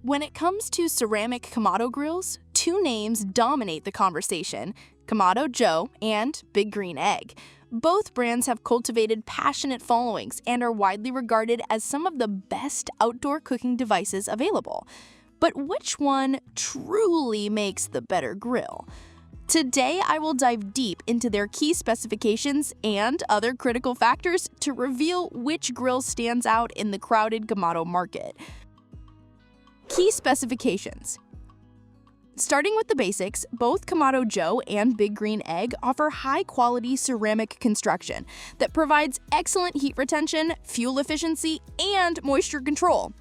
When it comes to ceramic Kamado grills, two names dominate the conversation: Kamado Joe and Big Green Egg. Both brands have cultivated passionate followings and are widely regarded as some of the best outdoor cooking devices available. But which one truly makes the better grill? Today, I will dive deep into their key specifications and other critical factors to reveal which grill stands out in the crowded Kamado market. Key specifications. Starting with the basics, both Kamado Joe and Big Green Egg offer high-quality ceramic construction that provides excellent heat retention, fuel efficiency, and moisture control.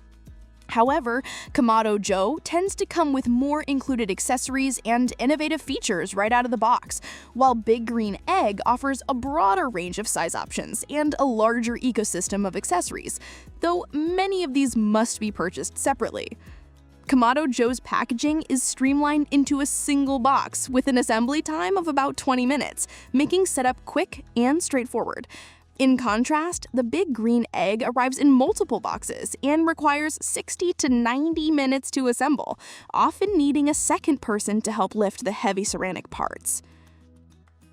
However, Kamado Joe tends to come with more included accessories and innovative features right out of the box, while Big Green Egg offers a broader range of size options and a larger ecosystem of accessories, though many of these must be purchased separately. Kamado Joe's packaging is streamlined into a single box with an assembly time of about 20 minutes, making setup quick and straightforward. In contrast, the Big Green Egg arrives in multiple boxes and requires 60 to 90 minutes to assemble, often needing a second person to help lift the heavy ceramic parts.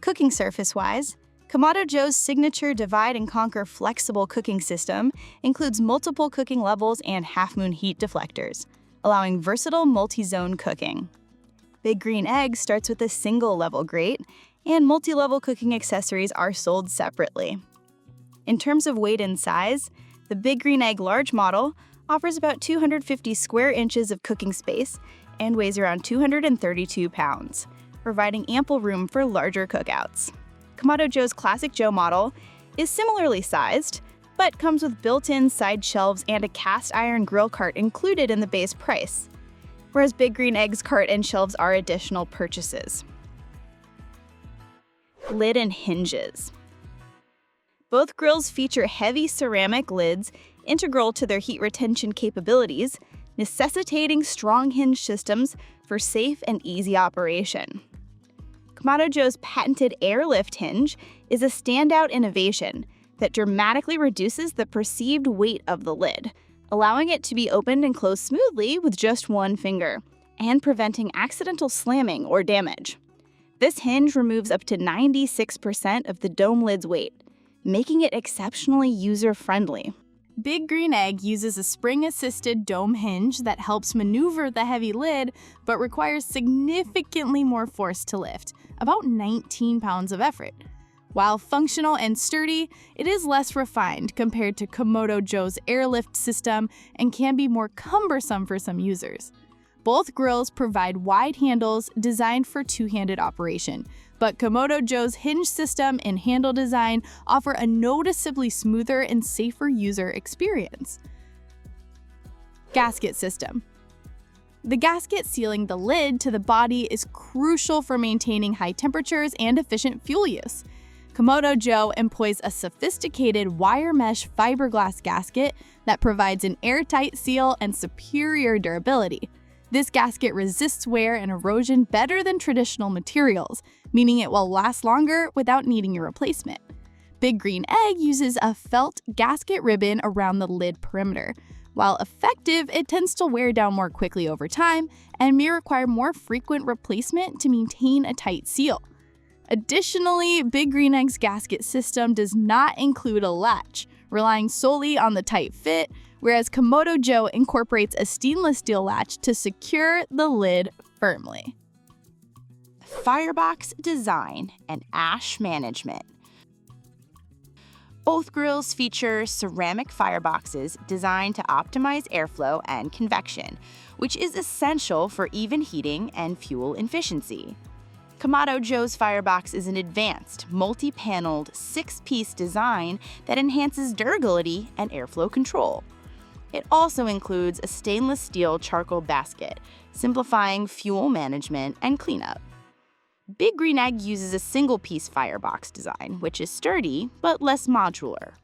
Cooking surface-wise, Kamado Joe's signature divide-and-conquer flexible cooking system includes multiple cooking levels and half-moon heat deflectors, allowing versatile multi-zone cooking. Big Green Egg starts with a single-level grate, and multi-level cooking accessories are sold separately. In terms of weight and size, the Big Green Egg large model offers about 250 square inches of cooking space and weighs around 232 pounds, providing ample room for larger cookouts. Kamado Joe's Classic Joe model is similarly sized, but comes with built-in side shelves and a cast iron grill cart included in the base price, whereas Big Green Egg's cart and shelves are additional purchases. Lid and hinges. Both grills feature heavy ceramic lids integral to their heat retention capabilities, necessitating strong hinge systems for safe and easy operation. Kamado Joe's patented airlift hinge is a standout innovation that dramatically reduces the perceived weight of the lid, allowing it to be opened and closed smoothly with just one finger, and preventing accidental slamming or damage. This hinge removes up to 96% of the dome lid's weight, making it exceptionally user-friendly. Big Green Egg uses a spring-assisted dome hinge that helps maneuver the heavy lid, but requires significantly more force to lift, about 19 pounds of effort. While functional and sturdy, it is less refined compared to Kamado Joe's airlift system and can be more cumbersome for some users. Both grills provide wide handles designed for two-handed operation, but Kamado Joe's hinge system and handle design offer a noticeably smoother and safer user experience. Gasket System. The gasket sealing the lid to the body is crucial for maintaining high temperatures and efficient fuel use. Kamado Joe employs a sophisticated wire mesh fiberglass gasket that provides an airtight seal and superior durability. This gasket resists wear and erosion better than traditional materials, meaning it will last longer without needing a replacement. Big Green Egg uses a felt gasket ribbon around the lid perimeter. While effective, it tends to wear down more quickly over time and may require more frequent replacement to maintain a tight seal. Additionally, Big Green Egg's gasket system does not include a latch, relying solely on the tight fit, whereas Kamado Joe incorporates a stainless steel latch to secure the lid firmly. Firebox design and ash management. Both grills feature ceramic fireboxes designed to optimize airflow and convection, which is essential for even heating and fuel efficiency. Kamado Joe's Firebox is an advanced, multi-paneled, 6-piece design that enhances durability and airflow control. It also includes a stainless steel charcoal basket, simplifying fuel management and cleanup. Big Green Egg uses a single-piece firebox design, which is sturdy but less modular.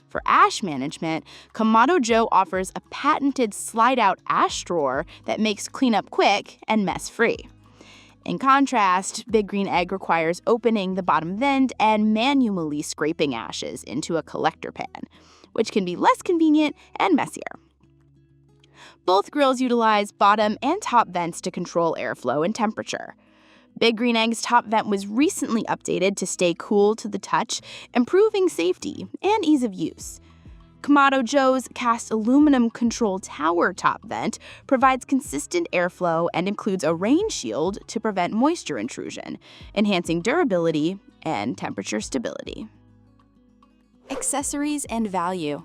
For ash management, Kamado Joe offers a patented slide-out ash drawer that makes cleanup quick and mess-free. In contrast, Big Green Egg requires opening the bottom vent and manually scraping ashes into a collector pan, which can be less convenient and messier. Both grills utilize bottom and top vents to control airflow and temperature. Big Green Egg's top vent was recently updated to stay cool to the touch, improving safety and ease of use. Kamado Joe's cast aluminum control tower top vent provides consistent airflow and includes a rain shield to prevent moisture intrusion, enhancing durability and temperature stability. Accessories and value.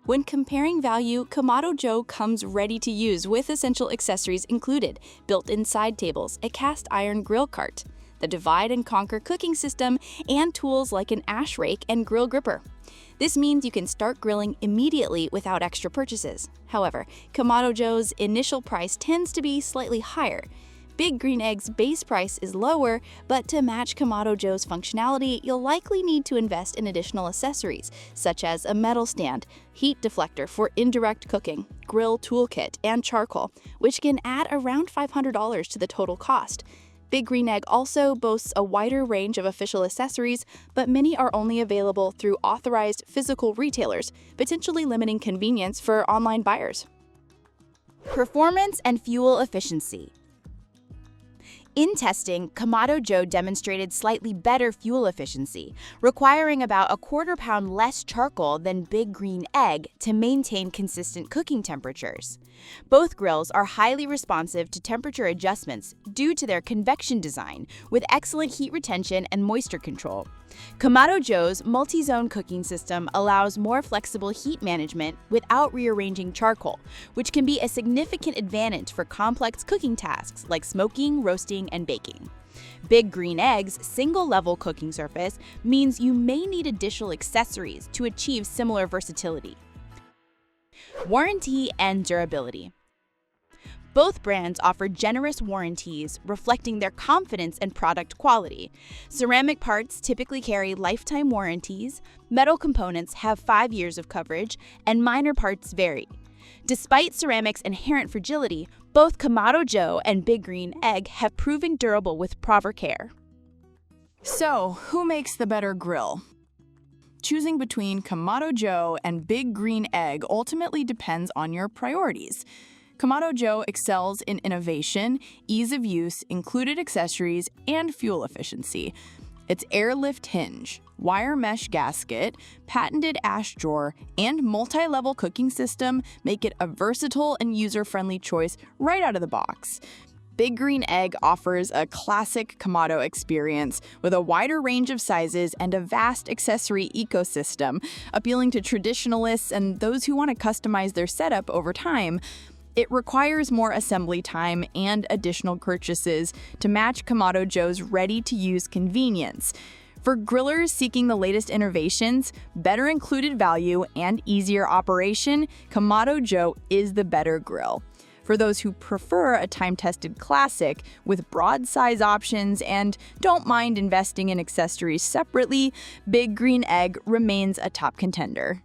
When comparing value, Kamado Joe comes ready to use with essential accessories included: built-in side tables, a cast iron grill cart, the divide and conquer cooking system, and tools like an ash rake and grill gripper. This means you can start grilling immediately without extra purchases. However, Kamado Joe's initial price tends to be slightly higher. Big Green Egg's base price is lower, but to match Kamado Joe's functionality, you'll likely need to invest in additional accessories, such as a metal stand, heat deflector for indirect cooking, grill toolkit, and charcoal, which can add around $500 to the total cost. Big Green Egg also boasts a wider range of official accessories, but many are only available through authorized physical retailers, potentially limiting convenience for online buyers. Performance and fuel efficiency. In testing, Kamado Joe demonstrated slightly better fuel efficiency, requiring about a quarter-pound less charcoal than Big Green Egg to maintain consistent cooking temperatures. Both grills are highly responsive to temperature adjustments due to their convection design, with excellent heat retention and moisture control. Kamado Joe's multi-zone cooking system allows more flexible heat management without rearranging charcoal, which can be a significant advantage for complex cooking tasks like smoking, roasting, and baking. Big Green Egg's single-level cooking surface means you may need additional accessories to achieve similar versatility. Warranty and durability. Both brands offer generous warranties, reflecting their confidence in product quality. Ceramic parts typically carry lifetime warranties, metal components have 5 years of coverage, and minor parts vary. Despite ceramic's inherent fragility, both Kamado Joe and Big Green Egg have proven durable with proper care. So, who makes the better grill? Choosing between Kamado Joe and Big Green Egg ultimately depends on your priorities. Kamado Joe excels in innovation, ease of use, included accessories, and fuel efficiency. Its airlift hinge, wire mesh gasket, patented ash drawer, and multi-level cooking system make it a versatile and user-friendly choice right out of the box. Big Green Egg offers a classic Kamado experience with a wider range of sizes and a vast accessory ecosystem, appealing to traditionalists and those who want to customize their setup over time. It requires more assembly time and additional purchases to match Kamado Joe's ready-to-use convenience. For grillers seeking the latest innovations, better included value, and easier operation, Kamado Joe is the better grill. For those who prefer a time-tested classic with broad size options and don't mind investing in accessories separately, Big Green Egg remains a top contender.